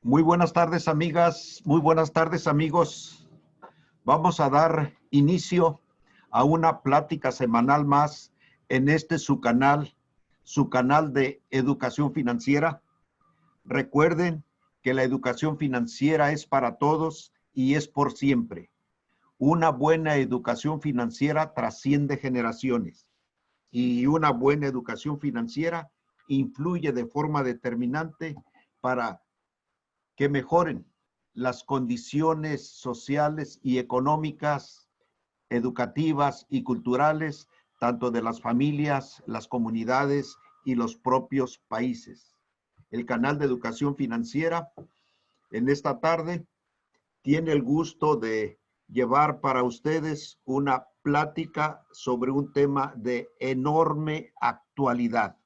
Muy buenas tardes, amigas. Muy buenas tardes, amigos. Vamos a dar inicio a una plática semanal más en su canal de educación financiera. Recuerden que la educación financiera es para todos y es por siempre. Una buena educación financiera trasciende generaciones y una buena educación financiera influye de forma determinante para que mejoren las condiciones sociales y económicas, educativas y culturales, tanto de las familias, las comunidades y los propios países. El canal de educación financiera en esta tarde tiene el gusto de llevar para ustedes una plática sobre un tema de enorme actualidad,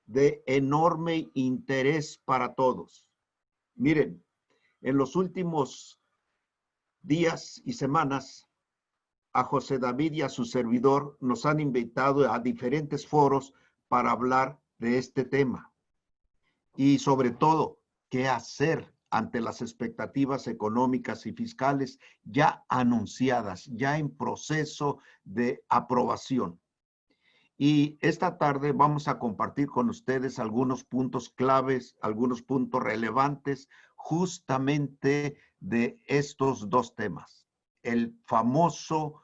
de enorme interés para todos. Miren, en los últimos días y semanas, a José David y a su servidor nos han invitado a diferentes foros para hablar de este tema y sobre todo, qué hacer ante las expectativas económicas y fiscales ya anunciadas, ya en proceso de aprobación. Y esta tarde vamos a compartir con ustedes algunos puntos claves, algunos puntos relevantes justamente de estos dos temas. El famoso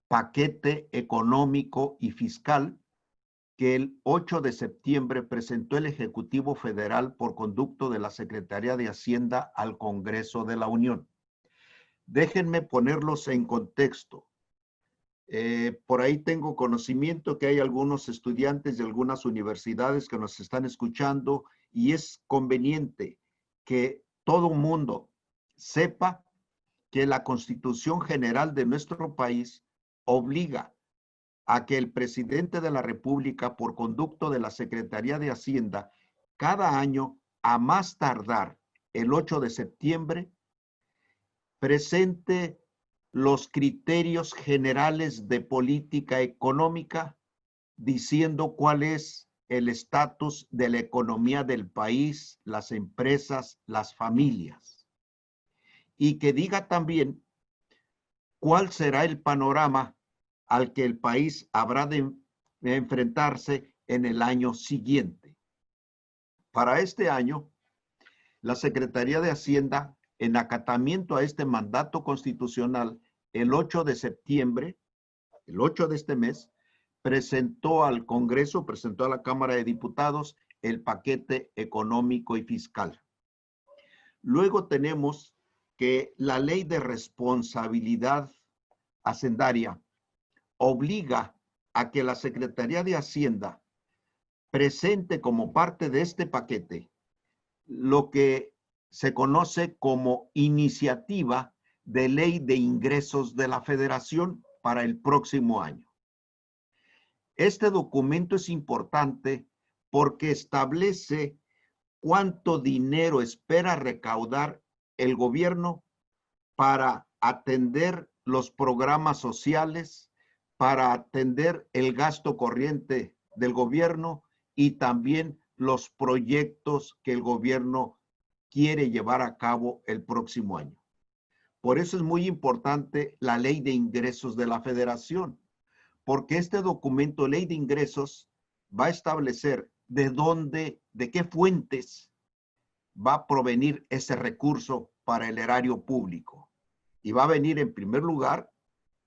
paquete económico y fiscal que el 8 de septiembre presentó el Ejecutivo Federal por conducto de la Secretaría de Hacienda al Congreso de la Unión. Déjenme ponerlos en contexto. Por ahí tengo conocimiento que hay algunos estudiantes de algunas universidades que nos están escuchando y es conveniente que todo mundo sepa que la Constitución General de nuestro país obliga a que el presidente de la República, por conducto de la Secretaría de Hacienda, cada año, a más tardar el 8 de septiembre, presente los criterios generales de política económica, diciendo cuál es el estatus de la economía del país, las empresas, las familias. Y que diga también cuál será el panorama al que el país habrá de enfrentarse en el año siguiente. Para este año, la Secretaría de Hacienda, en acatamiento a este mandato constitucional, el 8 de septiembre, el 8 de este mes, presentó al Congreso, presentó a la Cámara de Diputados el paquete económico y fiscal. Luego tenemos que la ley de responsabilidad hacendaria obliga a que la Secretaría de Hacienda presente como parte de este paquete lo que se conoce como iniciativa de ley de ingresos de la Federación para el próximo año. Este documento es importante porque establece cuánto dinero espera recaudar el gobierno para atender los programas sociales, para atender el gasto corriente del gobierno y también los proyectos que el gobierno quiere llevar a cabo el próximo año. Por eso es muy importante la ley de ingresos de la Federación, porque este documento, ley de ingresos, va a establecer de dónde, de qué fuentes va a provenir ese recurso para el erario público. Y va a venir en primer lugar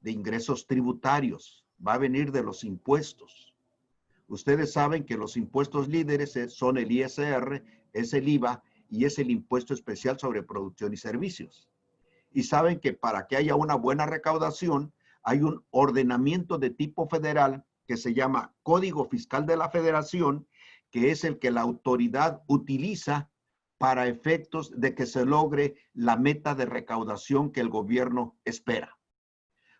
de ingresos tributarios, va a venir de los impuestos. Ustedes saben que los impuestos líderes son el ISR, es el IVA y es el impuesto especial sobre producción y servicios. Y saben que para que haya una buena recaudación, hay un ordenamiento de tipo federal que se llama Código Fiscal de la Federación, que es el que la autoridad utiliza para efectos de que se logre la meta de recaudación que el gobierno espera.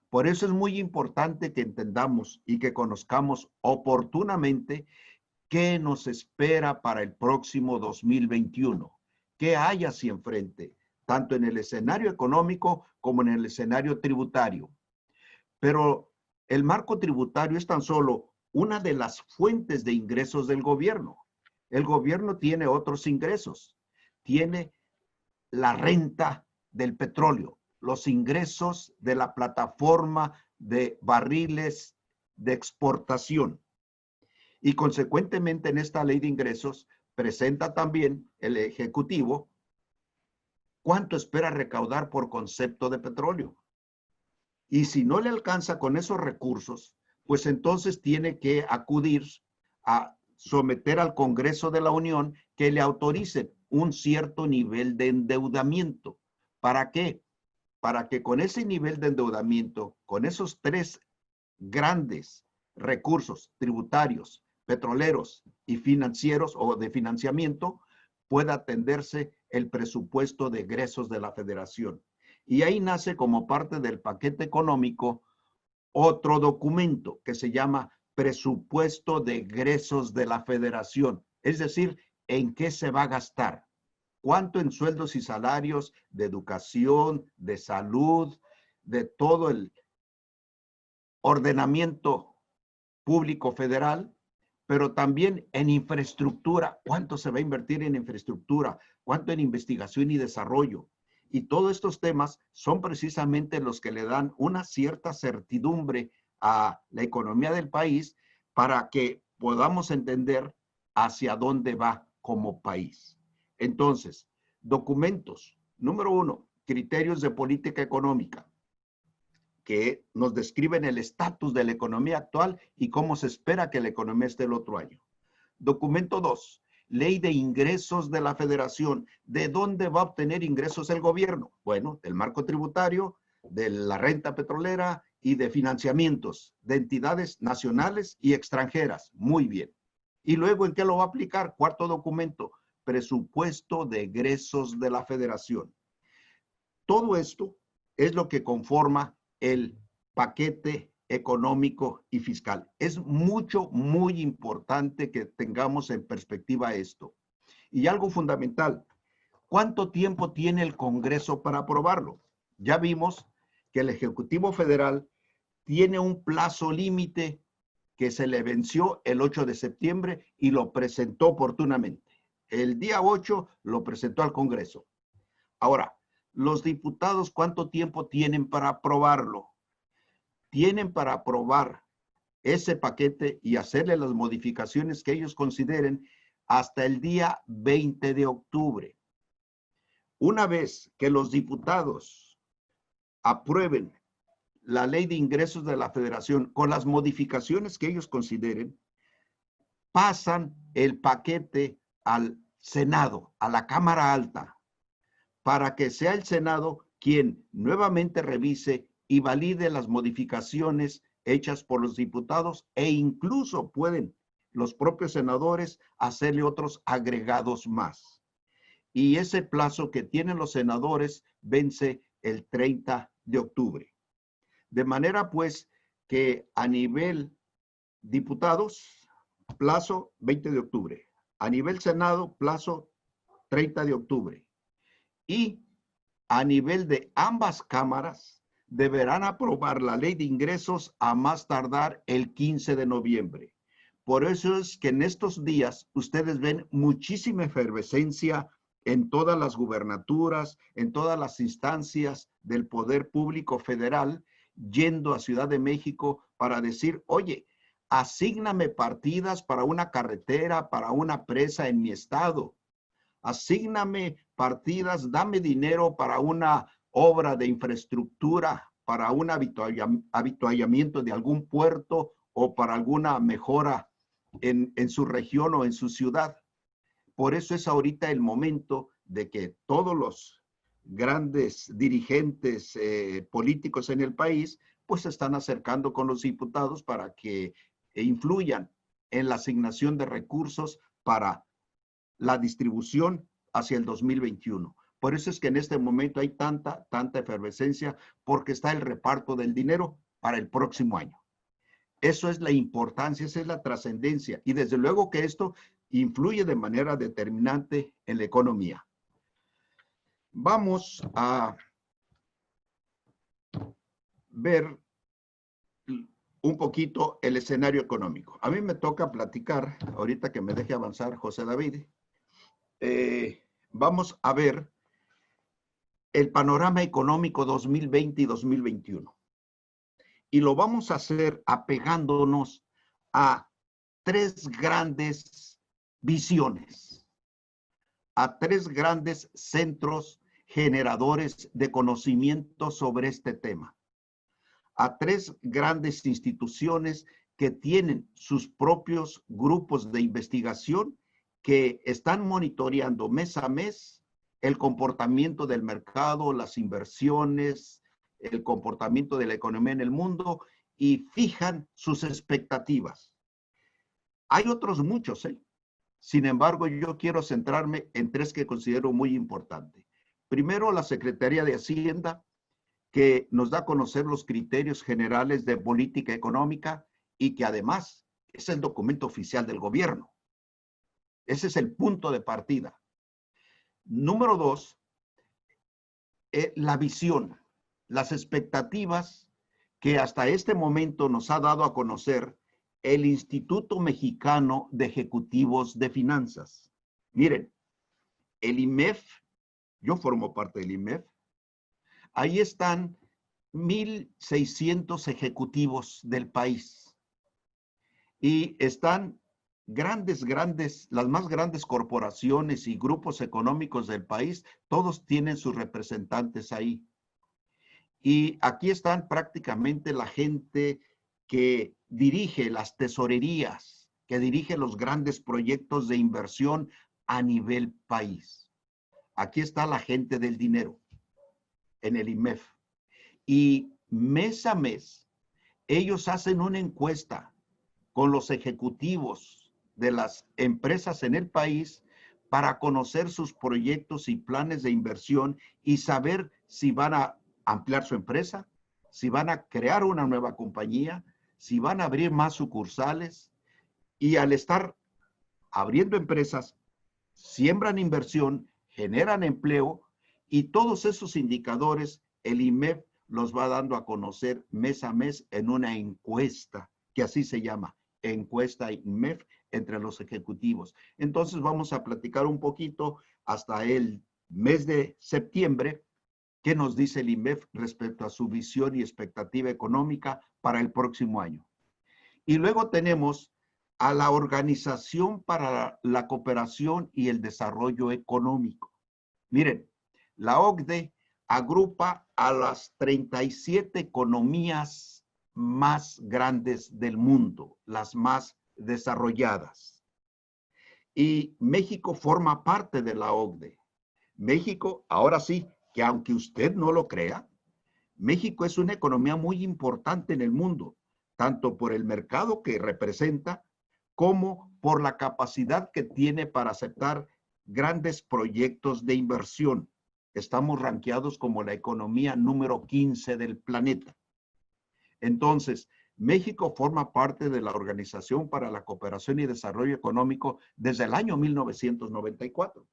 Por eso es muy importante que entendamos y que conozcamos oportunamente qué nos espera para el próximo 2021, qué hay hacia enfrente, tanto en el escenario económico como en el escenario tributario. Pero el marco tributario es tan solo una de las fuentes de ingresos del gobierno. El gobierno tiene otros ingresos. tiene la renta del petróleo, los ingresos de la plataforma de barriles de exportación. Y consecuentemente en esta ley de ingresos presenta también el Ejecutivo cuánto espera recaudar por concepto de petróleo. Y si no le alcanza con esos recursos, pues entonces tiene que acudir a someter al Congreso de la Unión que le autorice un cierto nivel de endeudamiento. ¿Para qué? Para que con ese nivel de endeudamiento, con esos tres grandes recursos tributarios, petroleros y financieros o de financiamiento, pueda atenderse el presupuesto de egresos de la Federación. Y ahí nace como parte del paquete económico otro documento que se llama presupuesto de egresos de la Federación, es decir, en qué se va a gastar, cuánto en sueldos y salarios de educación, de salud, de todo el ordenamiento público federal, pero también en infraestructura, cuánto se va a invertir en infraestructura, cuánto en investigación y desarrollo. Y todos estos temas son precisamente los que le dan una cierta certidumbre a la economía del país para que podamos entender hacia dónde va como país. Entonces, documentos. Número 1, criterios de política económica, que nos describen el estatus de la economía actual y cómo se espera que la economía esté el otro año. Documento 2, ley de ingresos de la Federación. ¿De dónde va a obtener ingresos el gobierno? Bueno, del marco tributario, de la renta petrolera y de financiamientos de entidades nacionales y extranjeras. Muy bien. ¿Y luego en qué lo va a aplicar? Cuarto documento, presupuesto de egresos de la Federación. Todo esto es lo que conforma el paquete económico y fiscal. Es muy importante que tengamos en perspectiva esto. Y algo fundamental, ¿cuánto tiempo tiene el Congreso para aprobarlo? Ya vimos que el Ejecutivo Federal tiene un plazo límite que se le venció el 8 de septiembre y lo presentó oportunamente. El día 8 lo presentó al Congreso. Ahora, los diputados, ¿cuánto tiempo tienen para aprobarlo? Tienen para aprobar ese paquete y hacerle las modificaciones que ellos consideren hasta el día 20 de octubre. Una vez que los diputados aprueben la ley de ingresos de la Federación con las modificaciones que ellos consideren, pasan el paquete al Senado, a la Cámara Alta, para que sea el Senado quien nuevamente revise y valide las modificaciones hechas por los diputados e incluso pueden los propios senadores hacerle otros agregados más. Y ese plazo que tienen los senadores vence el 30 de octubre. De manera pues que a nivel diputados, plazo 20 de octubre. A nivel Senado, plazo 30 de octubre. Y a nivel de ambas cámaras, deberán aprobar la ley de ingresos a más tardar el 15 de noviembre. Por eso es que en estos días ustedes ven muchísima efervescencia en todas las gubernaturas, en todas las instancias del poder público federal, yendo a Ciudad de México para decir, oye, asígname partidas para una carretera, para una presa en mi estado. Asígname partidas, dame dinero para una obra de infraestructura, para un habituallamiento de algún puerto o para alguna mejora en su región o en su ciudad. Por eso es ahorita el momento de que todos los grandes dirigentes políticos en el país pues se están acercando con los diputados para que influyan en la asignación de recursos para la distribución hacia el 2021. Por eso es que en este momento hay tanta efervescencia porque está el reparto del dinero para el próximo año. Eso es la importancia, esa es la trascendencia y desde luego que esto influye de manera determinante en la economía. Vamos a ver un poquito el escenario económico. A mí me toca platicar, ahorita que me deje avanzar José David, vamos a ver el panorama económico 2020 y 2021. Y lo vamos a hacer apegándonos a tres grandes visiones, a tres grandes centros generadores de conocimiento sobre este tema, a tres grandes instituciones que tienen sus propios grupos de investigación que están monitoreando mes a mes el comportamiento del mercado, las inversiones, el comportamiento de la economía en el mundo y fijan sus expectativas. Hay otros muchos, ¿eh? Sin embargo, yo quiero centrarme en tres que considero muy importantes. Primero, la Secretaría de Hacienda, que nos da a conocer los criterios generales de política económica y que además es el documento oficial del gobierno. Ese es el punto de partida. Número dos, la visión, las expectativas que hasta este momento nos ha dado a conocer el Instituto Mexicano de Ejecutivos de Finanzas. Miren, el IMEF, yo formo parte del IMEF, ahí están 1,600 ejecutivos del país y están las más grandes corporaciones y grupos económicos del país, todos tienen sus representantes ahí. Y aquí están prácticamente la gente que dirige las tesorerías, que dirige los grandes proyectos de inversión a nivel país. Aquí está la gente del dinero en el IMEF. Y mes a mes, ellos hacen una encuesta con los ejecutivos de las empresas en el país para conocer sus proyectos y planes de inversión y saber si van a ampliar su empresa, si van a crear una nueva compañía, si van a abrir más sucursales. Y al estar abriendo empresas, siembran inversión, generan empleo y todos esos indicadores el IMEF los va dando a conocer mes a mes en una encuesta, que así se llama, encuesta IMEF entre los ejecutivos. Entonces vamos a platicar un poquito hasta el mes de septiembre, qué nos dice el IMEF respecto a su visión y expectativa económica para el próximo año. Y luego tenemos a la Organización para la Cooperación y el Desarrollo Económico. Miren, la OCDE agrupa a las 37 economías más grandes del mundo, las más desarrolladas. Y México forma parte de la OCDE. México, ahora sí, que aunque usted no lo crea, México es una economía muy importante en el mundo, tanto por el mercado que representa, como por la capacidad que tiene para aceptar grandes proyectos de inversión. Estamos rankeados como la economía número 15 del planeta. Entonces, México forma parte de la Organización para la Cooperación y Desarrollo Económico desde el año 1994.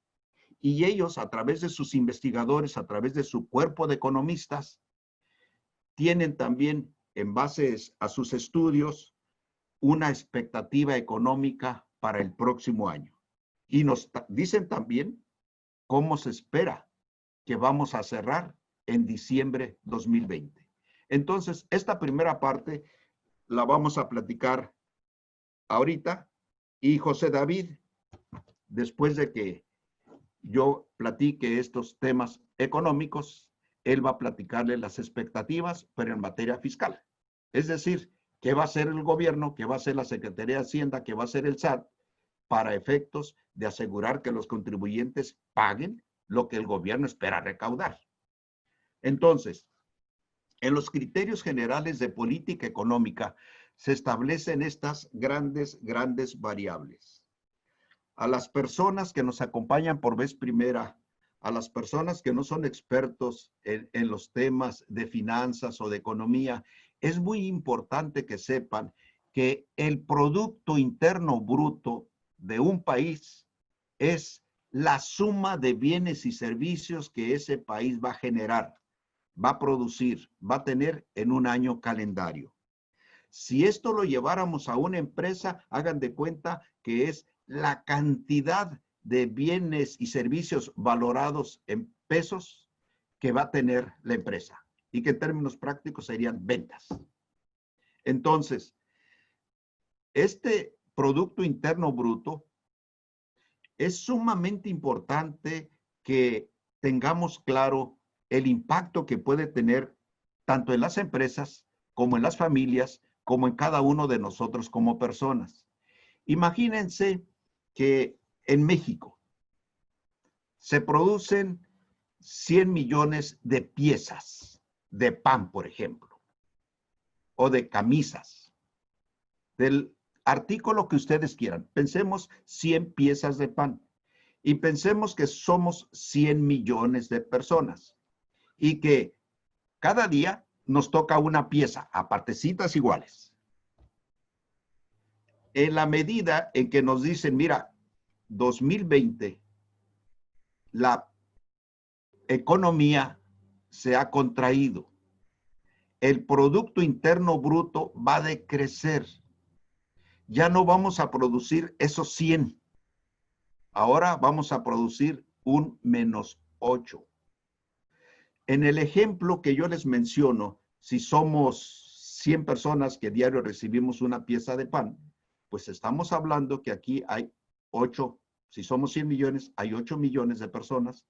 Y ellos, a través de sus investigadores, a través de su cuerpo de economistas, tienen también, en base a sus estudios, una expectativa económica para el próximo año. Y nos dicen también cómo se espera que vamos a cerrar en diciembre 2020. Entonces, esta primera parte la vamos a platicar ahorita y José David, después de que yo platique estos temas económicos, él va a platicarle las expectativas, pero en materia fiscal. Es decir, qué va a hacer el gobierno, qué va a hacer la Secretaría de Hacienda, qué va a hacer el SAT para efectos de asegurar que los contribuyentes paguen lo que el gobierno espera recaudar. Entonces, en los criterios generales de política económica se establecen estas grandes variables. A las personas que nos acompañan por vez primera, a las personas que no son expertos en los temas de finanzas o de economía, es muy importante que sepan que el Producto Interno Bruto de un país es la suma de bienes y servicios que ese país va a generar, va a producir, va a tener en un año calendario. Si esto lo lleváramos a una empresa, hagan de cuenta que es la cantidad de bienes y servicios valorados en pesos que va a tener la empresa y que en términos prácticos serían ventas. Entonces, este Producto Interno Bruto es sumamente importante que tengamos claro el impacto que puede tener tanto en las empresas como en las familias, como en cada uno de nosotros como personas. Imagínense que en México se producen 100 millones de piezas de pan, por ejemplo, o de camisas, del artículo que ustedes quieran. Pensemos 100 piezas de pan y pensemos que somos 100 millones de personas y que cada día nos toca una pieza a partecitas iguales. En la medida en que nos dicen, mira, 2020, la economía se ha contraído, el Producto Interno Bruto va a decrecer, ya no vamos a producir esos 100, ahora vamos a producir un -8. En el ejemplo que yo les menciono, si somos 100 personas que diario recibimos una pieza de pan, pues estamos hablando que aquí hay 8, si somos 100 millones, hay 8 millones de personas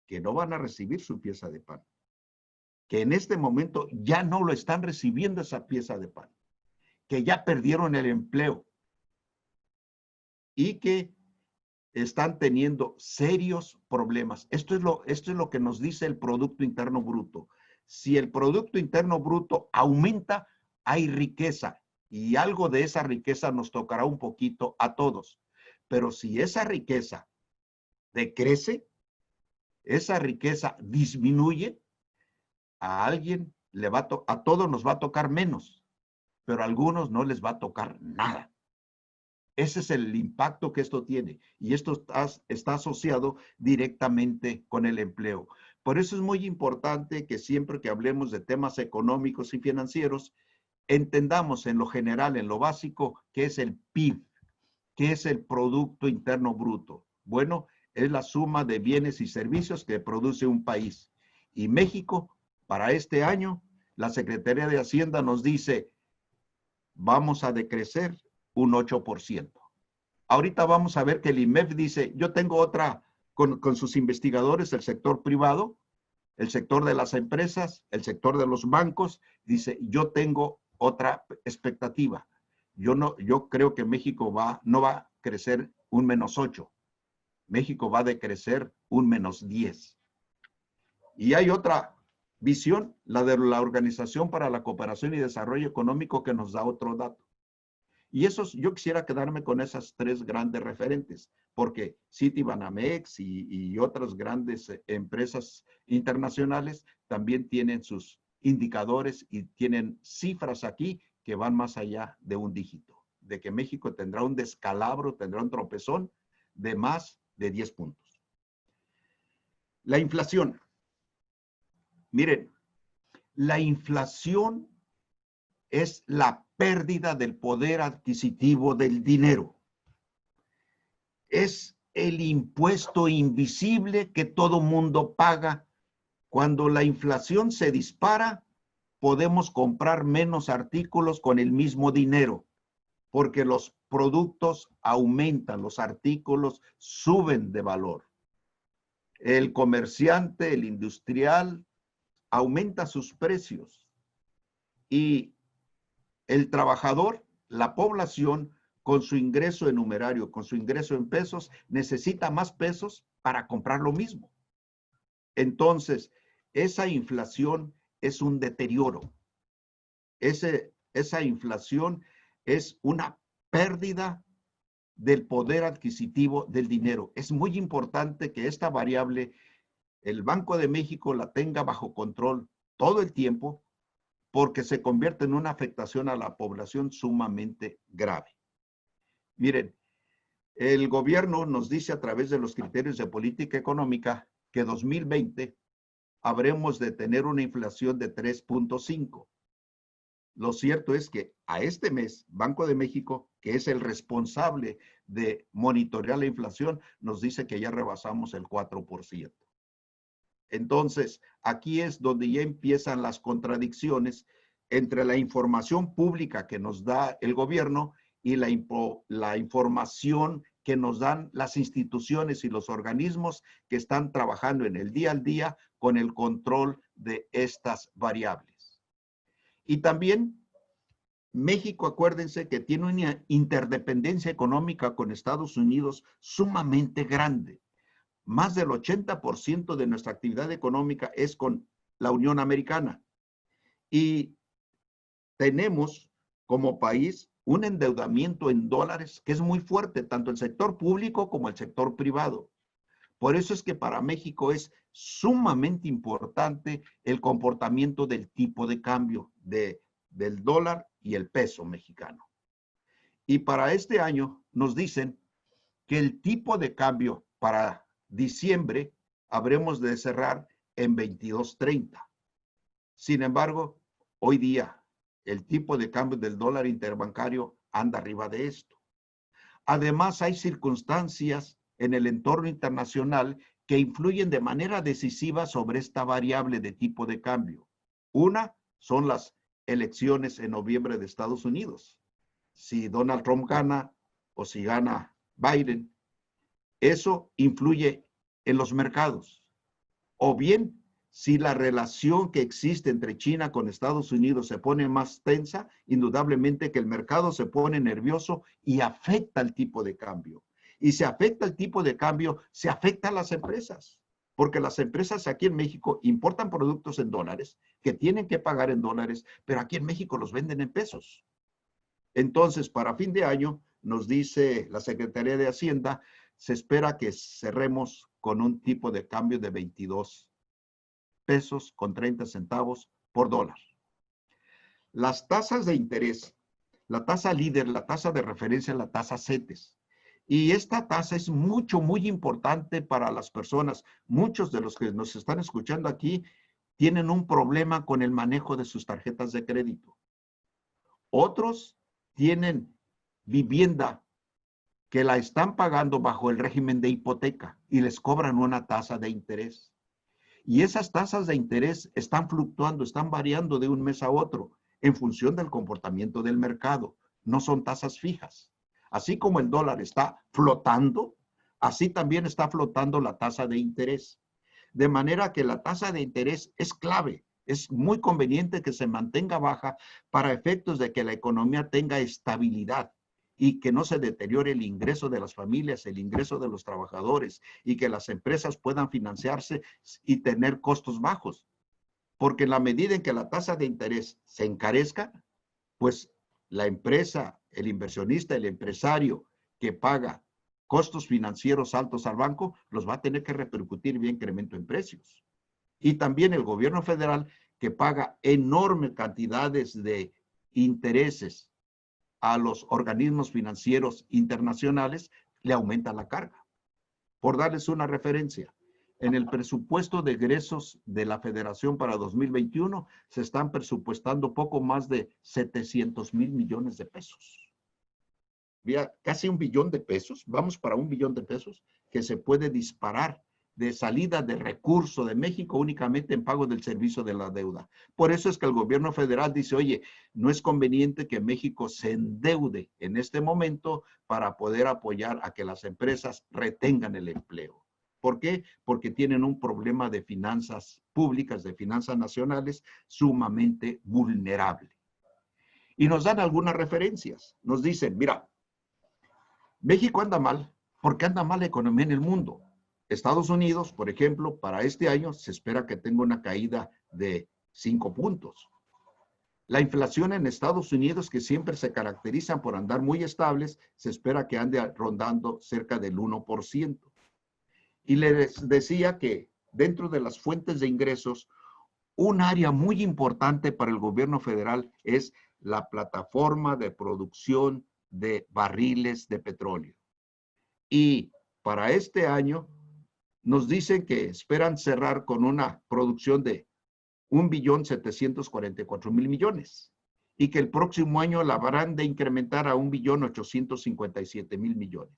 que no van a recibir su pieza de pan, que en este momento ya no lo están recibiendo esa pieza de pan, que ya perdieron el empleo y que están teniendo serios problemas. Esto es lo que nos dice el Producto Interno Bruto. Si el Producto Interno Bruto aumenta, hay riqueza y algo de esa riqueza nos tocará un poquito a todos. Pero si esa riqueza decrece, esa riqueza disminuye, a alguien a todos nos va a tocar menos, pero a algunos no les va a tocar nada. Ese es el impacto que esto tiene y esto está asociado directamente con el empleo. Por eso es muy importante que siempre que hablemos de temas económicos y financieros, entendamos en lo general, en lo básico, qué es el PIB, qué es el Producto Interno Bruto. Bueno, es la suma de bienes y servicios que produce un país. Y México, para este año, la Secretaría de Hacienda nos dice, vamos a decrecer un 8%. Ahorita vamos a ver que el IMEF dice, yo tengo otra, con sus investigadores, el sector privado, el sector de las empresas, el sector de los bancos, dice, yo tengo otra expectativa. Yo creo que México no va a crecer un -8. México va a decrecer un -10. Y hay otra visión, la de la Organización para la Cooperación y Desarrollo Económico, que nos da otro dato. Y yo quisiera quedarme con esas tres grandes referentes, porque Citibanamex y otras grandes empresas internacionales también tienen sus indicadores y tienen cifras aquí que van más allá de un dígito, de que México tendrá un descalabro, tendrá un tropezón de más de 10 puntos. La inflación. Miren, la inflación es la pérdida del poder adquisitivo del dinero. Es el impuesto invisible que todo mundo paga. Cuando la inflación se dispara, podemos comprar menos artículos con el mismo dinero, porque los productos aumentan, los artículos suben de valor. El comerciante, el industrial, aumenta sus precios y el trabajador, la población, con su ingreso en numerario, con su ingreso en pesos, necesita más pesos para comprar lo mismo. Entonces, esa inflación es un deterioro. Esa inflación es una pérdida del poder adquisitivo del dinero. Es muy importante que esta variable, el Banco de México la tenga bajo control todo el tiempo, porque se convierte en una afectación a la población sumamente grave. Miren, el gobierno nos dice a través de los criterios de política económica que 2020 habremos de tener una inflación de 3.5. lo cierto es que a este mes, Banco de México, que es el responsable de monitorear la inflación, nos dice que ya rebasamos el 4%. Entonces, aquí es donde ya empiezan las contradicciones entre la información pública que nos da el gobierno y la información que nos dan las instituciones y los organismos que están trabajando en el día al día con el control de estas variables. Y también México, acuérdense que tiene una interdependencia económica con Estados Unidos sumamente grande. Más del 80% de nuestra actividad económica es con la Unión Americana. Y tenemos como país un endeudamiento en dólares que es muy fuerte, tanto el sector público como el sector privado. Por eso es que para México es sumamente importante el comportamiento del tipo de cambio del dólar y el peso mexicano. Y para este año nos dicen que el tipo de cambio para diciembre habremos de cerrar en 22.30. Sin embargo, hoy día el tipo de cambio del dólar interbancario anda arriba de esto. Además, hay circunstancias en el entorno internacional que influyen de manera decisiva sobre esta variable de tipo de cambio. Una son las elecciones en noviembre de Estados Unidos. Si Donald Trump gana o si gana Biden, eso influye en los mercados. O bien, si la relación que existe entre China con Estados Unidos se pone más tensa, indudablemente que el mercado se pone nervioso y afecta el tipo de cambio. Y si afecta el tipo de cambio, se afecta a las empresas. Porque las empresas aquí en México importan productos en dólares, que tienen que pagar en dólares, pero aquí en México los venden en pesos. Entonces, para fin de año, nos dice la Secretaría de Hacienda, se espera que cerremos con un tipo de cambio de 22 pesos con 30 centavos por dólar. Las tasas de interés, la tasa líder, la tasa de referencia, la tasa CETES. Y esta tasa es muy importante para las personas. Muchos de los que nos están escuchando aquí tienen un problema con el manejo de sus tarjetas de crédito. Otros tienen vivienda que la están pagando bajo el régimen de hipoteca y les cobran una tasa de interés. Y esas tasas de interés están fluctuando, están variando de un mes a otro en función del comportamiento del mercado. No son tasas fijas. Así como el dólar está flotando, así también está flotando la tasa de interés. De manera que la tasa de interés es clave. Es muy conveniente que se mantenga baja para efectos de que la economía tenga estabilidad y que no se deteriore el ingreso de las familias, el ingreso de los trabajadores y que las empresas puedan financiarse y tener costos bajos. Porque en la medida en que la tasa de interés se encarezca, pues la empresa, el inversionista, el empresario que paga costos financieros altos al banco, los va a tener que repercutir vía incremento en precios. Y también el gobierno federal, que paga enormes cantidades de intereses a los organismos financieros internacionales, le aumenta la carga. Por darles una referencia, en el presupuesto de egresos de la Federación para 2021 se están presupuestando poco más de 700,000 millones de pesos. Casi 1 billón de pesos, vamos para 1 billón de pesos, que se puede disparar de salida de recurso de México únicamente en pago del servicio de la deuda. Por eso es que el gobierno federal dice, oye, no es conveniente que México se endeude en este momento para poder apoyar a que las empresas retengan el empleo. ¿Por qué? Porque tienen un problema de finanzas públicas, de finanzas nacionales, sumamente vulnerable. Y nos dan algunas referencias. Nos dicen, mira, México anda mal porque anda mal la economía en el mundo. Estados Unidos, por ejemplo, para este año se espera que tenga una caída de 5 puntos. La inflación en Estados Unidos, que siempre se caracterizan por andar muy estables, se espera que ande rondando cerca del 1%. Y les decía que dentro de las fuentes de ingresos, un área muy importante para el gobierno federal es la plataforma de producción de barriles de petróleo. Y para este año nos dicen que esperan cerrar con una producción de 1,744,000 millones. y que el próximo año la habrán de incrementar a 1.857.000.000.000.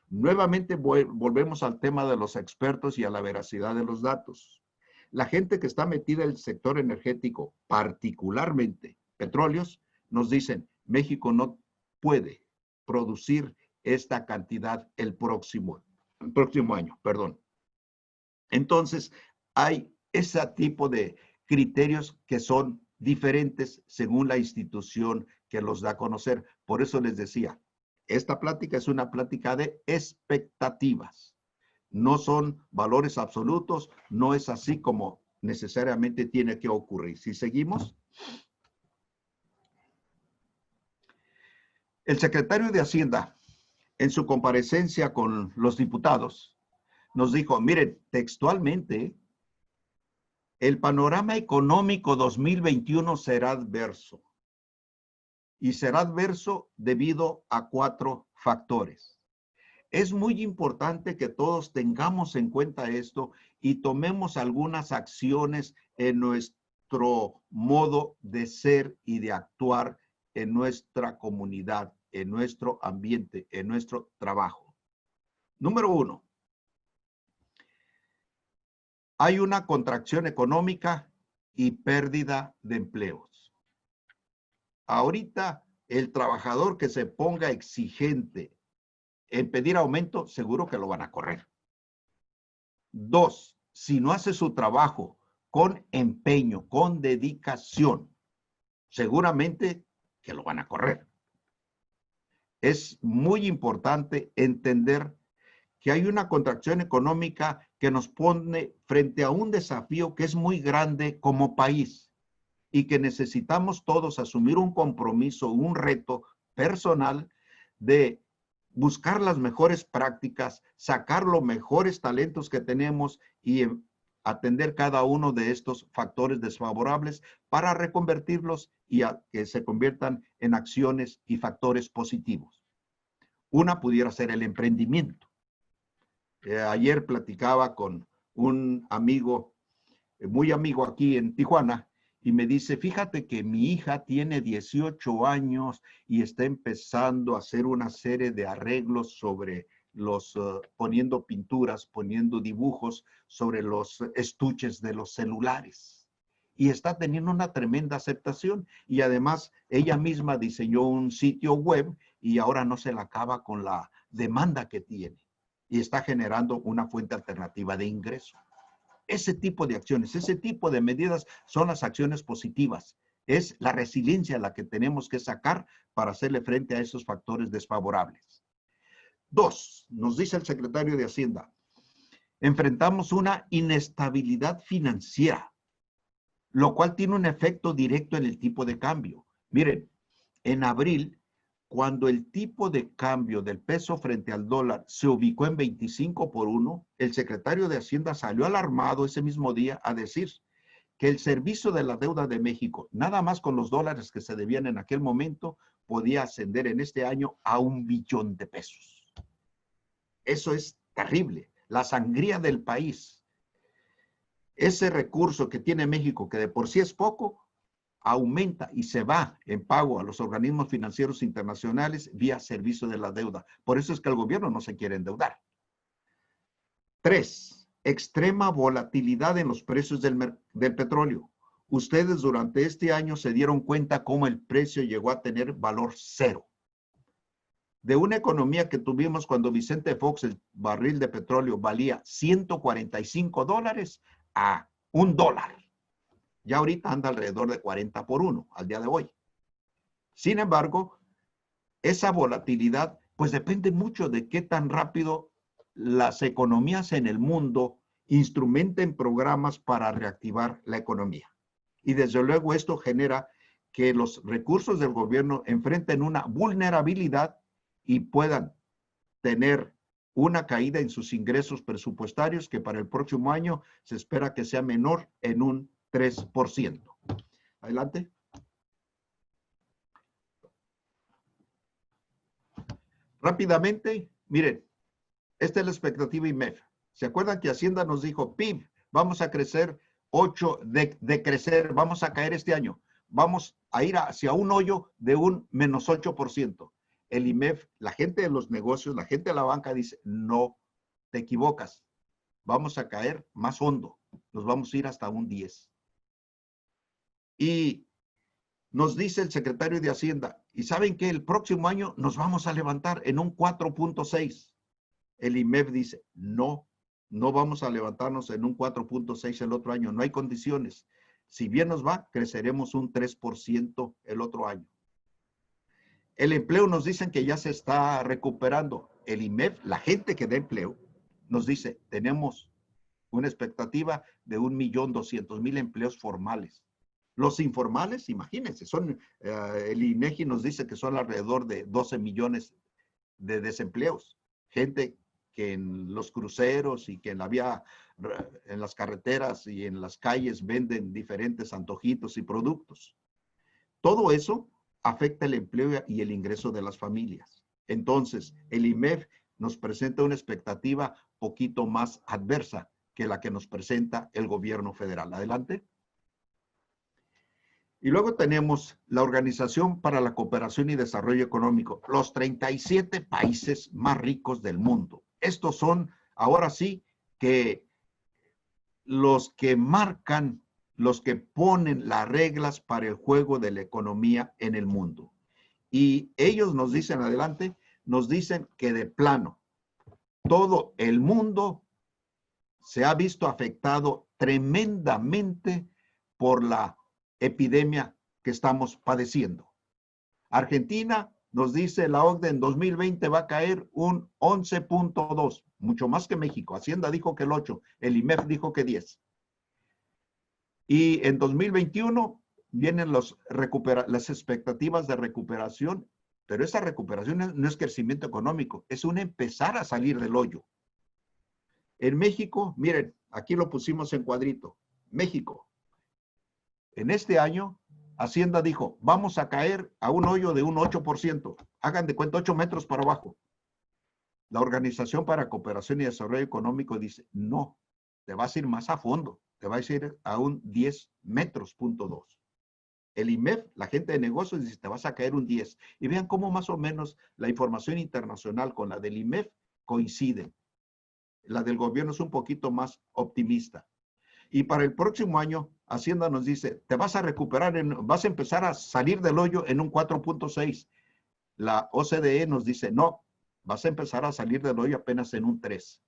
Nuevamente volvemos al tema de los expertos y a la veracidad de los datos. La gente que está metida en el sector energético, particularmente petróleos, nos dicen, México no puede producir esta cantidad el próximo año, perdón. Entonces, hay ese tipo de criterios que son diferentes según la institución que los da a conocer. Por eso les decía, esta plática es una plática de expectativas. No son valores absolutos, no es así como necesariamente tiene que ocurrir. Si seguimos. El secretario de Hacienda, en su comparecencia con los diputados, nos dijo, miren, textualmente, el panorama económico 2021 será adverso. Y será adverso debido a 4 factores. Es muy importante que todos tengamos en cuenta esto y tomemos algunas acciones en nuestro modo de ser y de actuar en nuestra comunidad, en nuestro ambiente, en nuestro trabajo. Número 1. Hay una contracción económica y pérdida de empleos. Ahorita el trabajador que se ponga exigente en pedir aumento, seguro que lo van a correr. 2, si no hace su trabajo con empeño, con dedicación, seguramente que lo van a correr. Es muy importante entender que hay una contracción económica que nos pone frente a un desafío que es muy grande como país y que necesitamos todos asumir un compromiso, un reto personal de buscar las mejores prácticas, sacar los mejores talentos que tenemos y atender cada uno de estos factores desfavorables para reconvertirlos y a que se conviertan en acciones y factores positivos. Una pudiera ser el emprendimiento. Ayer platicaba con un amigo, muy amigo aquí en Tijuana, y me dice, fíjate que mi hija tiene 18 años y está empezando a hacer una serie de arreglos sobre los, poniendo pinturas, poniendo dibujos sobre los estuches de los celulares. Y está teniendo una tremenda aceptación. Y además, ella misma diseñó un sitio web y ahora no se la acaba con la demanda que tiene. Y está generando una fuente alternativa de ingreso. Ese tipo de acciones, ese tipo de medidas son las acciones positivas. Es la resiliencia la que tenemos que sacar para hacerle frente a esos factores desfavorables. 2, nos dice el secretario de Hacienda, enfrentamos una inestabilidad financiera, lo cual tiene un efecto directo en el tipo de cambio. Miren, en abril, cuando el tipo de cambio del peso frente al dólar se ubicó en 25 por 1, el secretario de Hacienda salió alarmado ese mismo día a decir que el servicio de la deuda de México, nada más con los dólares que se debían en aquel momento, podía ascender en este año a $1 billón. Eso es terrible, la sangría del país. Ese recurso que tiene México, que de por sí es poco, aumenta y se va en pago a los organismos financieros internacionales vía servicio de la deuda. Por eso es que el gobierno no se quiere endeudar. 3, extrema volatilidad en los precios del petróleo. Ustedes durante este año se dieron cuenta cómo el precio llegó a tener valor cero. De una economía que tuvimos cuando Vicente Fox, el barril de petróleo valía $145 a $1. Ya ahorita anda alrededor de 40 por 1 al día de hoy. Sin embargo, esa volatilidad pues depende mucho de qué tan rápido las economías en el mundo instrumenten programas para reactivar la economía. Y desde luego esto genera que los recursos del gobierno enfrenten una vulnerabilidad y puedan tener una caída en sus ingresos presupuestarios que para el próximo año se espera que sea menor en un 3%. Adelante. Rápidamente, miren, esta es la expectativa IMEF. ¿Se acuerdan que Hacienda nos dijo, PIB, vamos a crecer 8, de crecer, vamos a caer este año? vamos a ir hacia un hoyo de un menos 8%. El IMEF, la gente de los negocios, la gente de la banca dice, no, te equivocas, vamos a caer más hondo, nos vamos a ir hasta un 10. Y nos dice el secretario de Hacienda, y saben que el próximo año nos vamos a levantar en un 4.6. El IMEF dice, no, no vamos a levantarnos en un 4.6 el otro año, no hay condiciones. Si bien nos va, creceremos un 3% el otro año. El empleo nos dicen que ya se está recuperando. El IMEF, la gente que da empleo, nos dice, tenemos una expectativa de 1.200.000 empleos formales. Los informales, imagínense, son, el INEGI nos dice que son alrededor de 12 millones de desempleos. Gente que en los cruceros y que en la vía, en las carreteras y en las calles venden diferentes antojitos y productos. Todo eso afecta el empleo y el ingreso de las familias. Entonces, el IMEF nos presenta una expectativa poquito más adversa que la que nos presenta el gobierno federal. Adelante. Y luego tenemos la Organización para la Cooperación y Desarrollo Económico, los 37 países más ricos del mundo. Estos son, ahora sí, que los que marcan, los que ponen las reglas para el juego de la economía en el mundo. Y ellos nos dicen, adelante, nos dicen que de plano, todo el mundo se ha visto afectado tremendamente por la epidemia que estamos padeciendo. Argentina nos dice la OCDE en 2020 va a caer un 11.2, mucho más que México. Hacienda dijo que el 8, el IMEF dijo que 10. Y en 2021 vienen las expectativas de recuperación, pero esa recuperación no es crecimiento económico, es un empezar a salir del hoyo. En México, miren, aquí lo pusimos en cuadrito, México. En este año, Hacienda dijo, vamos a caer a un hoyo de un 8%. Hagan de cuenta 8 metros para abajo. La Organización para Cooperación y Desarrollo Económico dice, no, te vas a ir más a fondo, te vas a ir a un 10 metros.2. El IMEF, la gente de negocios, dice, te vas a caer un 10. Y vean cómo más o menos la información internacional con la del IMEF coinciden. La del gobierno es un poquito más optimista. Y para el próximo año, Hacienda nos dice, te vas a recuperar, vas a empezar a salir del hoyo en un 4.6. La OCDE nos dice, no, vas a empezar a salir del hoyo apenas en un 3.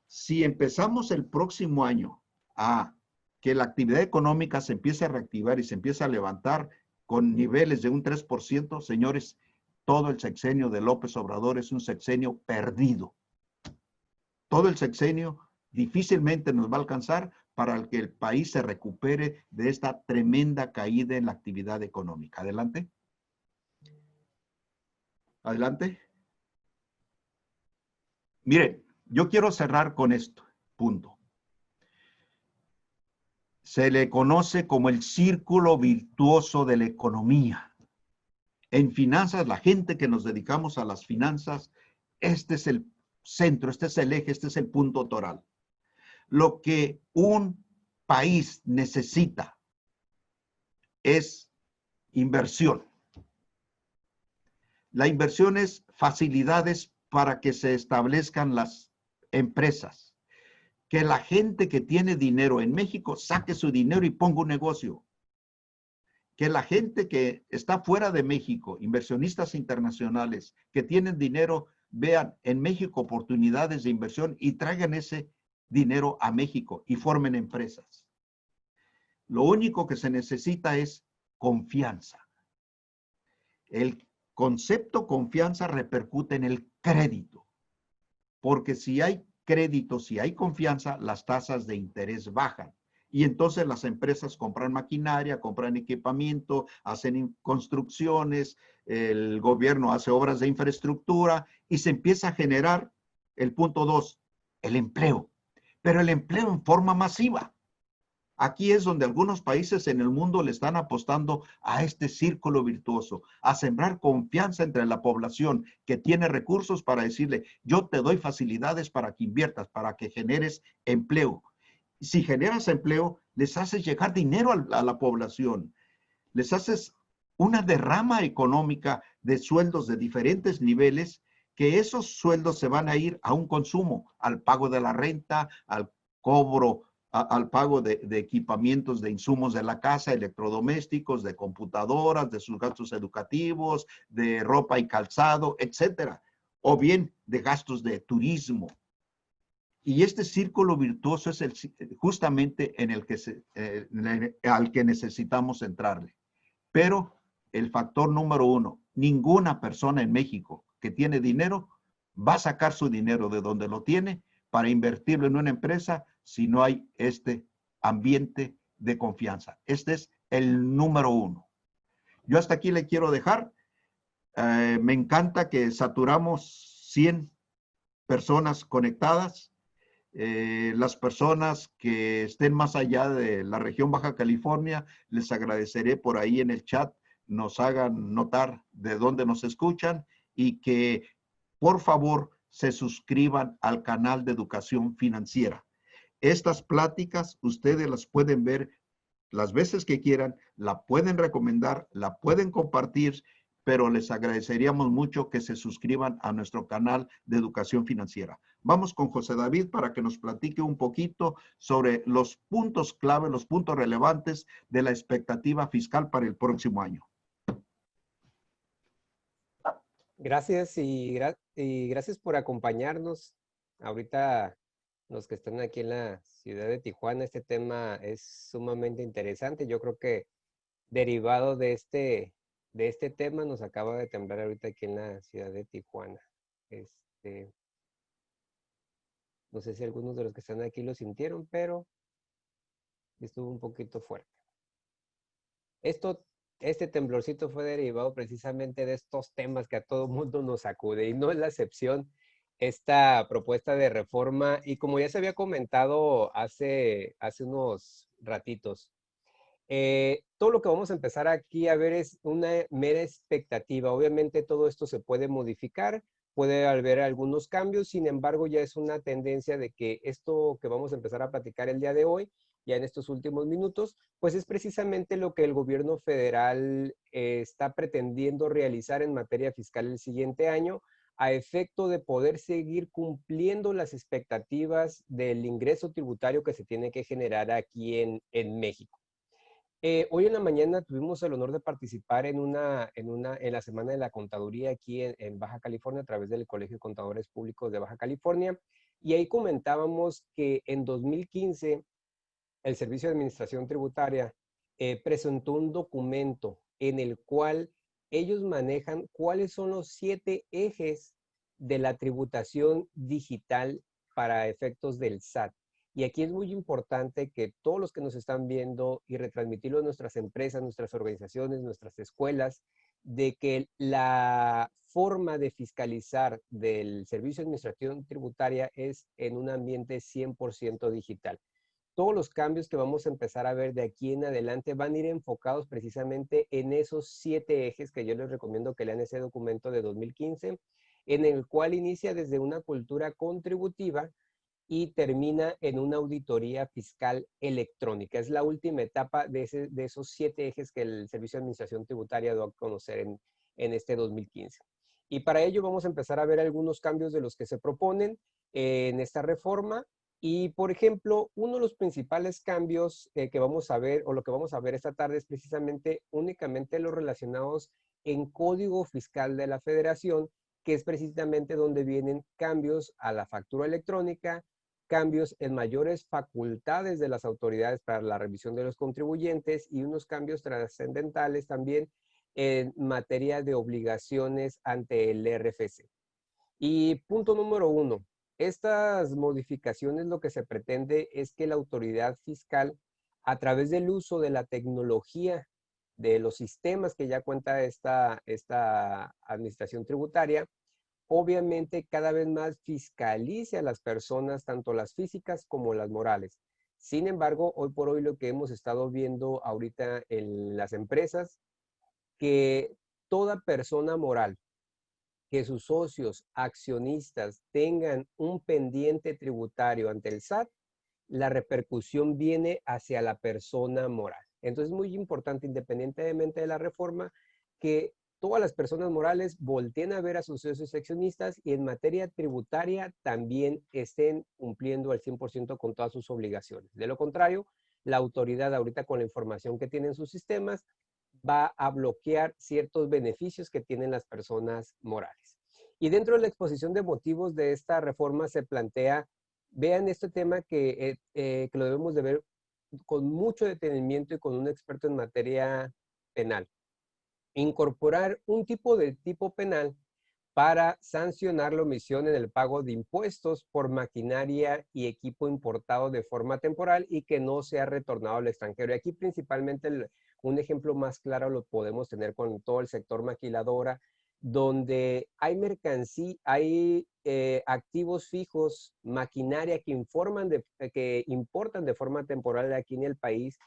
Si empezamos el próximo año a que la actividad económica se empiece a reactivar y se empiece a levantar con niveles de un 3%, señores, todo el sexenio de López Obrador es un sexenio perdido. Todo el sexenio difícilmente nos va a alcanzar para que el país se recupere de esta tremenda caída en la actividad económica. Adelante. Adelante. Miren, yo quiero cerrar con esto, punto. Se le conoce como el círculo virtuoso de la economía. En finanzas, la gente que nos dedicamos a las finanzas, este es el centro, este es el eje, este es el punto toral. Lo que un país necesita es inversión. La inversión es facilidades para que se establezcan las empresas. Que la gente que tiene dinero en México saque su dinero y ponga un negocio. Que la gente que está fuera de México, inversionistas internacionales que tienen dinero, vean en México oportunidades de inversión y traigan ese dinero a México y formen empresas. Lo único que se necesita es confianza. El concepto confianza repercute en el crédito, porque si hay crédito, si hay confianza, las tasas de interés bajan. Y entonces las empresas compran maquinaria, compran equipamiento, hacen construcciones, el gobierno hace obras de infraestructura y se empieza a generar el punto 2, el empleo. Pero el empleo en forma masiva. Aquí es donde algunos países en el mundo le están apostando a este círculo virtuoso, a sembrar confianza entre la población que tiene recursos para decirle, yo te doy facilidades para que inviertas, para que generes empleo. Si generas empleo, les haces llegar dinero a la población. les haces una derrama económica de sueldos de diferentes niveles, que esos sueldos se van a ir a un consumo, al pago de la renta, al cobro, al pago de equipamientos, de insumos de la casa, electrodomésticos, de computadoras, de sus gastos educativos, de ropa y calzado, etcétera. O bien de gastos de turismo. Y este círculo virtuoso es justamente en el que al que necesitamos entrarle. Pero el factor número uno, ninguna persona en México que tiene dinero va a sacar su dinero de donde lo tiene para invertirlo en una empresa si no hay este ambiente de confianza. Este es el número uno. Yo hasta aquí le quiero dejar. Me encanta que saturamos 100 personas conectadas. Las personas que estén más allá de la región Baja California, les agradeceré por ahí en el chat, nos hagan notar de dónde nos escuchan y que por favor se suscriban al canal de Educación Financiera. Estas pláticas ustedes las pueden ver las veces que quieran, la pueden recomendar, la pueden compartir, pero les agradeceríamos mucho que se suscriban a nuestro canal de Educación Financiera. Vamos con José David para que nos platique un poquito sobre los puntos clave, los puntos relevantes de la expectativa fiscal para el próximo año. Gracias y gracias por acompañarnos. Ahorita los que están aquí en la ciudad de Tijuana, este tema es sumamente interesante. Yo creo que derivado de este tema nos acaba de temblar ahorita aquí en la ciudad de Tijuana. No sé si algunos de los que están aquí lo sintieron, pero estuvo un poquito fuerte. Este temblorcito fue derivado precisamente de estos temas que a todo mundo nos sacude y no es la excepción esta propuesta de reforma. Y como ya se había comentado hace unos ratitos, todo lo que vamos a empezar aquí a ver es una mera expectativa. Obviamente todo esto se puede modificar, puede haber algunos cambios, sin embargo ya es una tendencia de que esto que vamos a empezar a platicar el día de hoy, ya en estos últimos minutos, pues es precisamente lo que el gobierno federal está pretendiendo realizar en materia fiscal el siguiente año, a efecto de poder seguir cumpliendo las expectativas del ingreso tributario que se tiene que generar aquí en México. Hoy en la mañana tuvimos el honor de participar en la Semana de la Contaduría aquí en Baja California a través del Colegio de Contadores Públicos de Baja California, y ahí comentábamos que en 2015 el Servicio de Administración Tributaria presentó un documento en el cual ellos manejan cuáles son los 7 ejes de la tributación digital para efectos del SAT. Y aquí es muy importante que todos los que nos están viendo y retransmitirlo a nuestras empresas, nuestras organizaciones, nuestras escuelas, de que la forma de fiscalizar del Servicio de Administración Tributaria es en un ambiente 100% digital. Todos los cambios que vamos a empezar a ver de aquí en adelante van a ir enfocados precisamente en esos 7 ejes que yo les recomiendo que lean ese documento de 2015, en el cual inicia desde una cultura contributiva y termina en una auditoría fiscal electrónica. Es la última etapa de esos 7 ejes que el Servicio de Administración Tributaria dio a conocer en este 2015. Y para ello vamos a empezar a ver algunos cambios de los que se proponen en esta reforma. Y, por ejemplo, uno de los principales cambios que vamos a ver, o lo que vamos a ver esta tarde, es precisamente únicamente los relacionados en Código Fiscal de la Federación, que es precisamente donde vienen cambios a la factura electrónica, cambios en mayores facultades de las autoridades para la revisión de los contribuyentes y unos cambios trascendentales también en materia de obligaciones ante el RFC. Y punto número 1, estas modificaciones lo que se pretende es que la autoridad fiscal, a través del uso de la tecnología, de los sistemas que ya cuenta esta administración tributaria, obviamente cada vez más fiscalice a las personas, tanto las físicas como las morales. Sin embargo, hoy por hoy lo que hemos estado viendo ahorita en las empresas, que toda persona moral, que sus socios accionistas tengan un pendiente tributario ante el SAT, la repercusión viene hacia la persona moral. Entonces es muy importante, independientemente de la reforma, que todas las personas morales volteen a ver a sus socios accionistas y en materia tributaria también estén cumpliendo al 100% con todas sus obligaciones. De lo contrario, la autoridad ahorita con la información que tiene en sus sistemas va a bloquear ciertos beneficios que tienen las personas morales. Y dentro de la exposición de motivos de esta reforma se plantea, vean este tema que lo debemos de ver con mucho detenimiento y con un experto en materia penal. Incorporar un tipo penal para sancionar la omisión en el pago de impuestos por maquinaria y equipo importado de forma temporal y que no sea retornado al extranjero. Y aquí principalmente un ejemplo más claro lo podemos tener con todo el sector maquiladora, donde hay mercancía, hay activos fijos, maquinaria que importan de forma temporal aquí en el país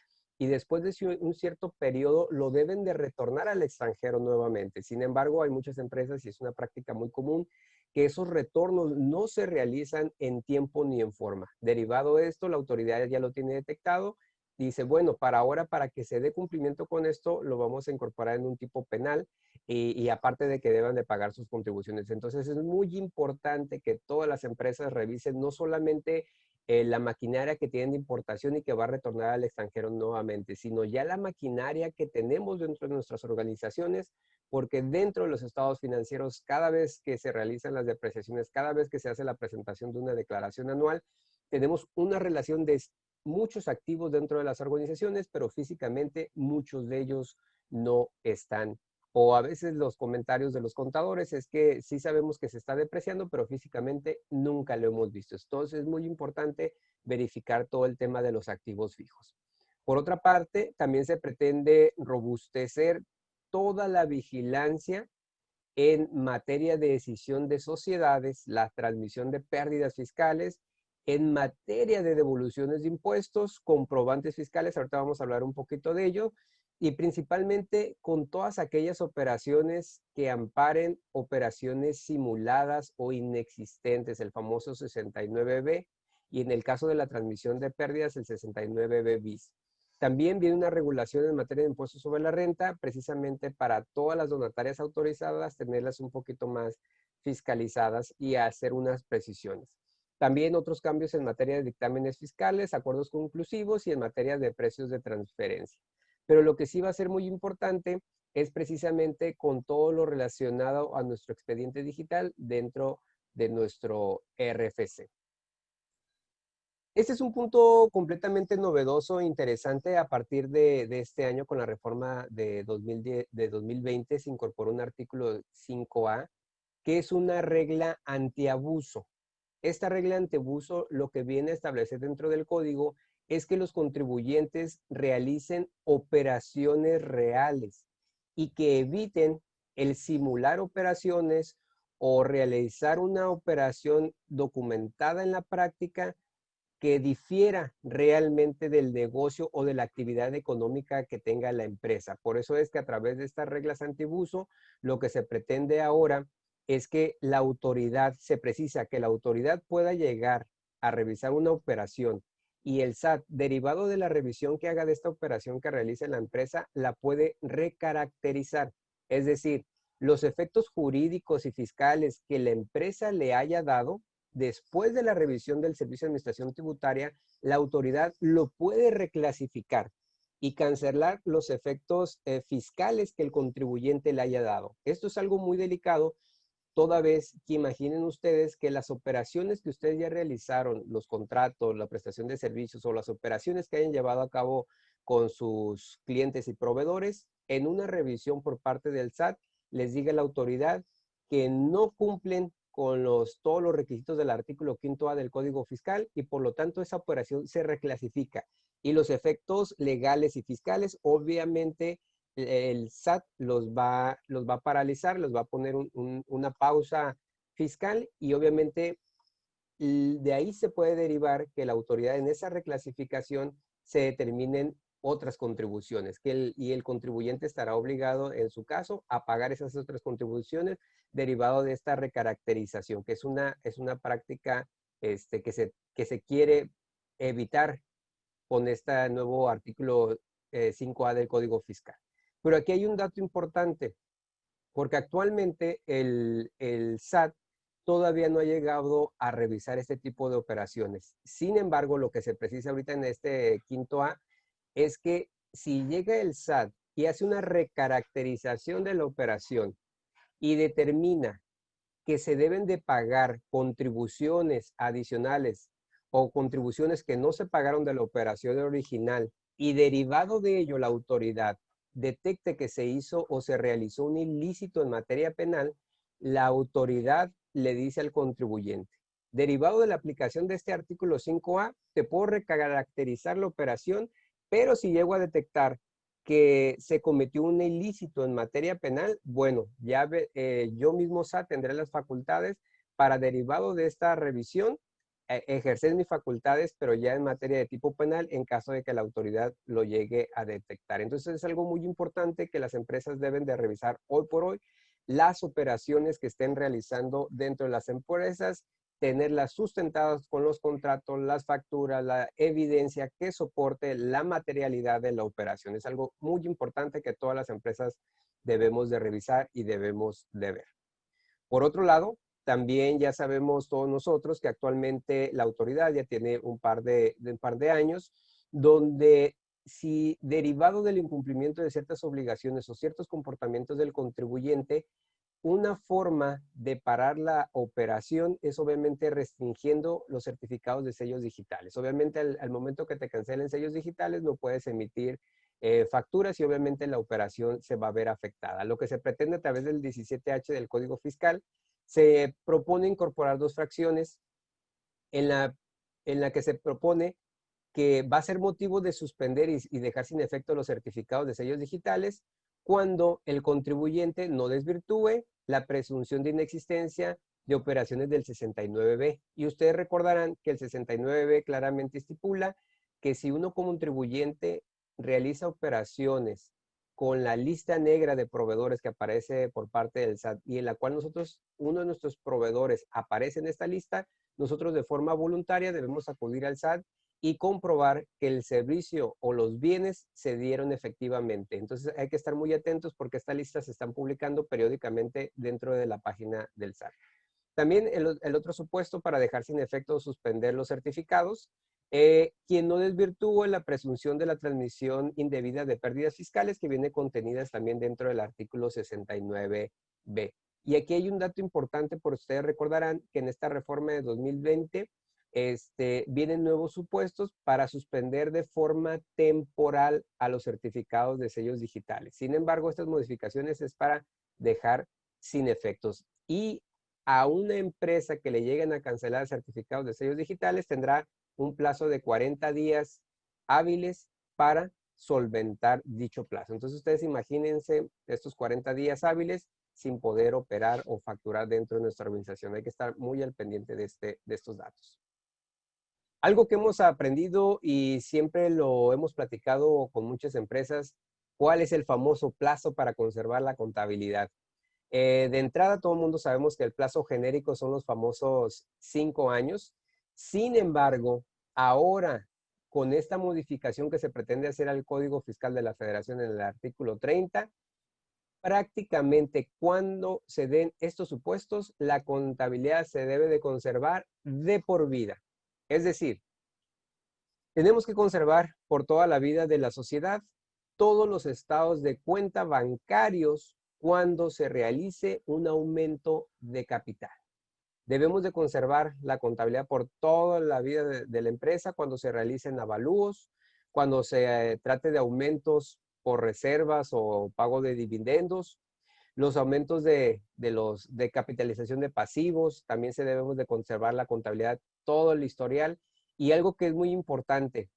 y después de un cierto periodo lo deben de retornar al extranjero nuevamente. Sin embargo, hay muchas empresas, y es una práctica muy común, que esos retornos no se realizan en tiempo ni en forma. Derivado de esto, la autoridad ya lo tiene detectado y dice, bueno, para ahora, para que se dé cumplimiento con esto, lo vamos a incorporar en un tipo penal y aparte de que deban de pagar sus contribuciones. Entonces, es muy importante que todas las empresas revisen no solamente la maquinaria que tienen de importación y que va a retornar al extranjero nuevamente, sino ya la maquinaria que tenemos dentro de nuestras organizaciones, porque dentro de los estados financieros, cada vez que se realizan las depreciaciones, cada vez que se hace la presentación de una declaración anual, tenemos una relación de muchos activos dentro de las organizaciones, pero físicamente muchos de ellos no están. O a veces los comentarios de los contadores es que sí sabemos que se está depreciando, pero físicamente nunca lo hemos visto. Entonces es muy importante verificar todo el tema de los activos fijos. Por otra parte, también se pretende robustecer toda la vigilancia en materia de decisión de sociedades, la transmisión de pérdidas fiscales, en materia de devoluciones de impuestos, comprobantes fiscales, ahorita vamos a hablar un poquito de ello, y principalmente con todas aquellas operaciones que amparen operaciones simuladas o inexistentes, el famoso 69B, y en el caso de la transmisión de pérdidas, el 69B bis. También viene una regulación en materia de impuestos sobre la renta, precisamente para todas las donatarias autorizadas, tenerlas un poquito más fiscalizadas y hacer unas precisiones. También otros cambios en materia de dictámenes fiscales, acuerdos conclusivos y en materia de precios de transferencia. Pero lo que sí va a ser muy importante es precisamente con todo lo relacionado a nuestro expediente digital dentro de nuestro RFC. Este es un punto completamente novedoso e interesante. A partir de este año, con la reforma de 2020, se incorporó un artículo 5A, que es una regla antiabuso. Esta regla antiabuso lo que viene a establecer dentro del código es que los contribuyentes realicen operaciones reales y que eviten el simular operaciones o realizar una operación documentada en la práctica que difiera realmente del negocio o de la actividad económica que tenga la empresa. Por eso es que a través de estas reglas antiabuso, lo que se pretende ahora es que la autoridad, se precisa que la autoridad pueda llegar a revisar una operación y el SAT, derivado de la revisión que haga de esta operación que realice la empresa, la puede recaracterizar. Es decir, los efectos jurídicos y fiscales que la empresa le haya dado después de la revisión del Servicio de Administración Tributaria, la autoridad lo puede reclasificar y cancelar los efectos fiscales que el contribuyente le haya dado. Esto es algo muy delicado, toda vez que imaginen ustedes que las operaciones que ustedes ya realizaron, los contratos, la prestación de servicios o las operaciones que hayan llevado a cabo con sus clientes y proveedores, en una revisión por parte del SAT, les diga a la autoridad que no cumplen con todos los requisitos del artículo 5A del Código Fiscal y por lo tanto esa operación se reclasifica. Y los efectos legales y fiscales, obviamente, el SAT los va a paralizar, los va a poner una pausa fiscal y obviamente de ahí se puede derivar que la autoridad en esa reclasificación se determinen otras contribuciones, y el contribuyente estará obligado, en su caso, a pagar esas otras contribuciones derivado de esta recaracterización, que es una práctica que se quiere evitar con este nuevo artículo 5A del Código Fiscal. Pero aquí hay un dato importante, porque actualmente el SAT todavía no ha llegado a revisar este tipo de operaciones. Sin embargo, lo que se precisa ahorita en este quinto A es que si llega el SAT y hace una recaracterización de la operación y determina que se deben de pagar contribuciones adicionales o contribuciones que no se pagaron de la operación original y derivado de ello la autoridad detecte que se hizo o se realizó un ilícito en materia penal, la autoridad le dice al contribuyente, derivado de la aplicación de este artículo 5A, te puedo recaracterizar la operación, pero si llego a detectar que se cometió un ilícito en materia penal, bueno, ya yo mismo SAT tendré las facultades para, derivado de esta revisión, ejercer mis facultades, pero ya en materia de tipo penal, en caso de que la autoridad lo llegue a detectar. Entonces es algo muy importante que las empresas deben de revisar hoy por hoy, las operaciones que estén realizando dentro de las empresas, tenerlas sustentadas con los contratos, las facturas, la evidencia que soporte la materialidad de la operación. Es algo muy importante que todas las empresas debemos de revisar y debemos de ver. Por otro lado, también ya sabemos todos nosotros que actualmente la autoridad ya tiene un par de años donde si derivado del incumplimiento de ciertas obligaciones o ciertos comportamientos del contribuyente, una forma de parar la operación es obviamente restringiendo los certificados de sellos digitales. Obviamente al momento que te cancelen sellos digitales no puedes emitir facturas y obviamente la operación se va a ver afectada. Lo que se pretende a través del 17H del Código Fiscal, se propone incorporar dos fracciones en la que se propone que va a ser motivo de suspender y dejar sin efecto los certificados de sellos digitales cuando el contribuyente no desvirtúe la presunción de inexistencia de operaciones del 69B. Y ustedes recordarán que el 69B claramente estipula que si uno como contribuyente realiza operaciones con la lista negra de proveedores que aparece por parte del SAT y en la cual uno de nuestros proveedores aparece en esta lista, nosotros de forma voluntaria debemos acudir al SAT y comprobar que el servicio o los bienes se dieron efectivamente. Entonces hay que estar muy atentos porque estas listas se están publicando periódicamente dentro de la página del SAT. También el otro supuesto para dejar sin efecto o suspender los certificados, quien no desvirtúe la presunción de la transmisión indebida de pérdidas fiscales que viene contenidas también dentro del artículo 69B. Y aquí hay un dato importante, por ustedes recordarán que en esta reforma de 2020 vienen nuevos supuestos para suspender de forma temporal a los certificados de sellos digitales. Sin embargo, estas modificaciones es para dejar sin efectos. Y a una empresa que le lleguen a cancelar certificados de sellos digitales tendrá un plazo de 40 días hábiles para solventar dicho plazo. Entonces ustedes imagínense estos 40 días hábiles sin poder operar o facturar dentro de nuestra organización. Hay que estar muy al pendiente de estos datos. Algo que hemos aprendido y siempre lo hemos platicado con muchas empresas, ¿cuál es el famoso plazo para conservar la contabilidad? De entrada, todo el mundo sabemos que el plazo genérico son los famosos 5 años. Sin embargo, ahora, con esta modificación que se pretende hacer al Código Fiscal de la Federación en el artículo 30, prácticamente cuando se den estos supuestos, la contabilidad se debe de conservar de por vida. Es decir, tenemos que conservar por toda la vida de la sociedad todos los estados de cuenta bancarios cuando se realice un aumento de capital. Debemos de conservar la contabilidad por toda la vida de la empresa cuando se realicen avalúos, cuando se trate de aumentos por reservas o pago de dividendos, los aumentos de capitalización de pasivos, también se debemos de conservar la contabilidad, todo el historial. Y algo que es muy importante,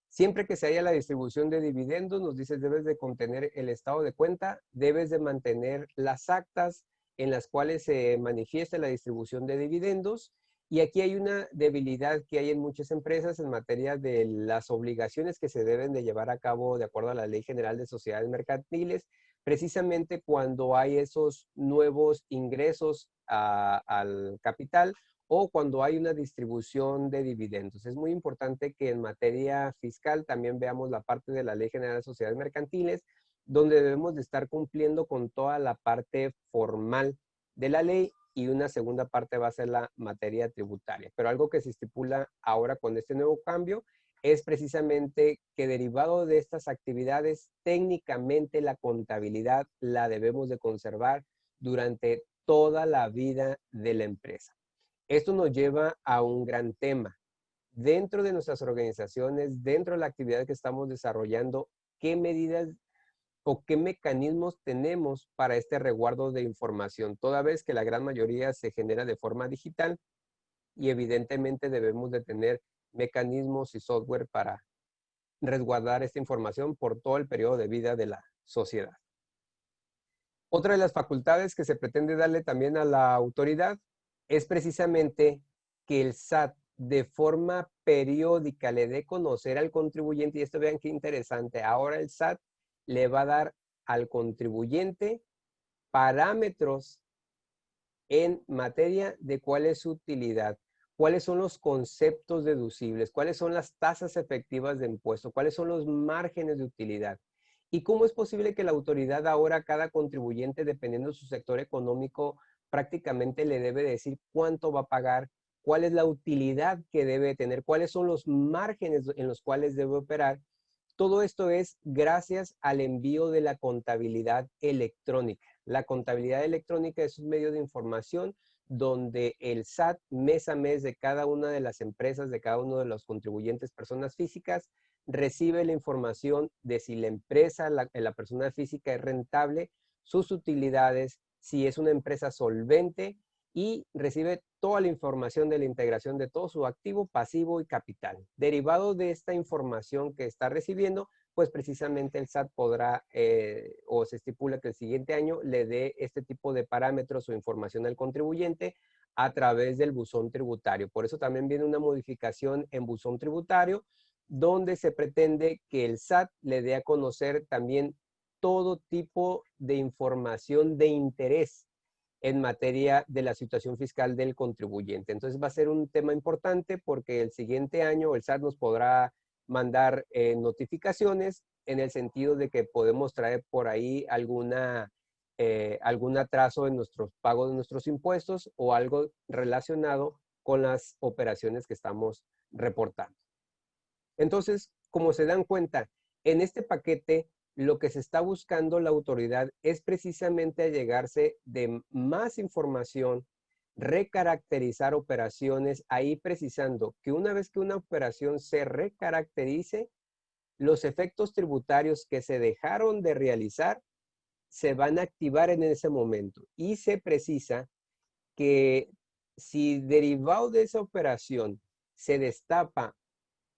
siempre que se haya la distribución de dividendos, nos dices, debes de contener el estado de cuenta, debes de mantener las actas en las cuales se manifiesta la distribución de dividendos. Y aquí hay una debilidad que hay en muchas empresas en materia de las obligaciones que se deben de llevar a cabo de acuerdo a la Ley General de Sociedades Mercantiles, precisamente cuando hay esos nuevos ingresos al capital o cuando hay una distribución de dividendos. Es muy importante que en materia fiscal también veamos la parte de la Ley General de Sociedades Mercantiles, donde debemos de estar cumpliendo con toda la parte formal de la ley, y una segunda parte va a ser la materia tributaria. Pero algo que se estipula ahora con este nuevo cambio es precisamente que derivado de estas actividades, técnicamente la contabilidad la debemos de conservar durante toda la vida de la empresa. Esto nos lleva a un gran tema. Dentro de nuestras organizaciones, dentro de la actividad que estamos desarrollando, ¿qué medidas o qué mecanismos tenemos para este resguardo de información? Toda vez que la gran mayoría se genera de forma digital y evidentemente debemos de tener mecanismos y software para resguardar esta información por todo el periodo de vida de la sociedad. Otra de las facultades que se pretende darle también a la autoridad es precisamente que el SAT de forma periódica le dé conocer al contribuyente, y esto vean qué interesante, ahora el SAT le va a dar al contribuyente parámetros en materia de cuál es su utilidad, cuáles son los conceptos deducibles, cuáles son las tasas efectivas de impuesto, cuáles son los márgenes de utilidad. ¿Y cómo es posible que la autoridad ahora a cada contribuyente, dependiendo de su sector económico, prácticamente le debe decir cuánto va a pagar, cuál es la utilidad que debe tener, cuáles son los márgenes en los cuales debe operar? Todo esto es gracias al envío de la contabilidad electrónica. La contabilidad electrónica es un medio de información donde el SAT mes a mes de cada una de las empresas, de cada uno de los contribuyentes, personas físicas, recibe la información de si la empresa, la persona física es rentable, sus utilidades, si es una empresa solvente, y recibe toda la información de la integración de todo su activo, pasivo y capital. Derivado de esta información que está recibiendo, pues precisamente el SAT podrá o se estipula que el siguiente año le dé este tipo de parámetros o información al contribuyente a través del buzón tributario. Por eso también viene una modificación en buzón tributario, donde se pretende que el SAT le dé a conocer también todo tipo de información de interés en materia de la situación fiscal del contribuyente. Entonces va a ser un tema importante porque el siguiente año el SAT nos podrá mandar notificaciones en el sentido de que podemos traer por ahí algún atraso en nuestros pagos de nuestros impuestos o algo relacionado con las operaciones que estamos reportando. Entonces, como se dan cuenta, en este paquete lo que se está buscando la autoridad es precisamente allegarse de más información, recaracterizar operaciones, ahí precisando que una vez que una operación se recaracterice, los efectos tributarios que se dejaron de realizar se van a activar en ese momento. Y se precisa que si derivado de esa operación se destapa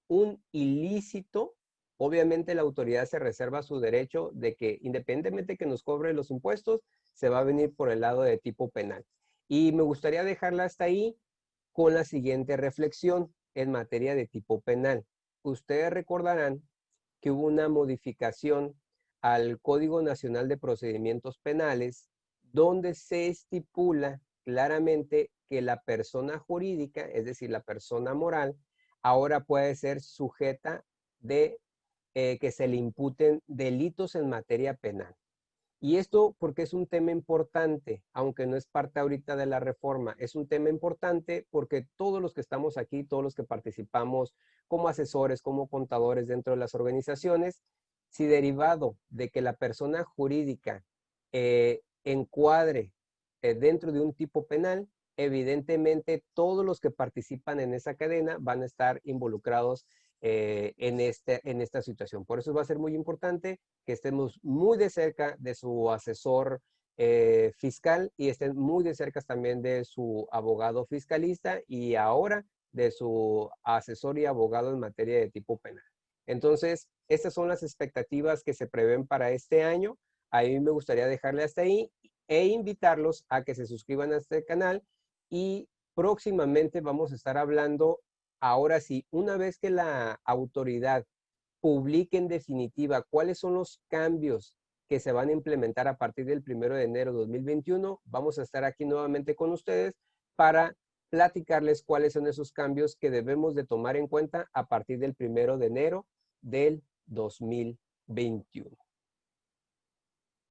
un ilícito, obviamente la autoridad se reserva su derecho de que independientemente que nos cobre los impuestos, se va a venir por el lado de tipo penal. Y me gustaría dejarla hasta ahí con la siguiente reflexión en materia de tipo penal. Ustedes recordarán que hubo una modificación al Código Nacional de Procedimientos Penales donde se estipula claramente que la persona jurídica, es decir, la persona moral, ahora puede ser sujeta de que se le imputen delitos en materia penal. Y esto porque es un tema importante, aunque no es parte ahorita de la reforma, es un tema importante porque todos los que estamos aquí, todos los que participamos como asesores, como contadores dentro de las organizaciones, si derivado de que la persona jurídica encuadre dentro de un tipo penal, evidentemente todos los que participan en esa cadena van a estar involucrados en esta situación. Por eso va a ser muy importante que estemos muy de cerca de su asesor fiscal y estén muy de cerca también de su abogado fiscalista y ahora de su asesor y abogado en materia de tipo penal. Entonces, estas son las expectativas que se prevén para este año. A mí me gustaría dejarle hasta ahí e invitarlos a que se suscriban a este canal y próximamente vamos a estar hablando, ahora sí, una vez que la autoridad publique en definitiva cuáles son los cambios que se van a implementar a partir del 1 de enero de 2021, vamos a estar aquí nuevamente con ustedes para platicarles cuáles son esos cambios que debemos de tomar en cuenta a partir del 1 de enero del 2021.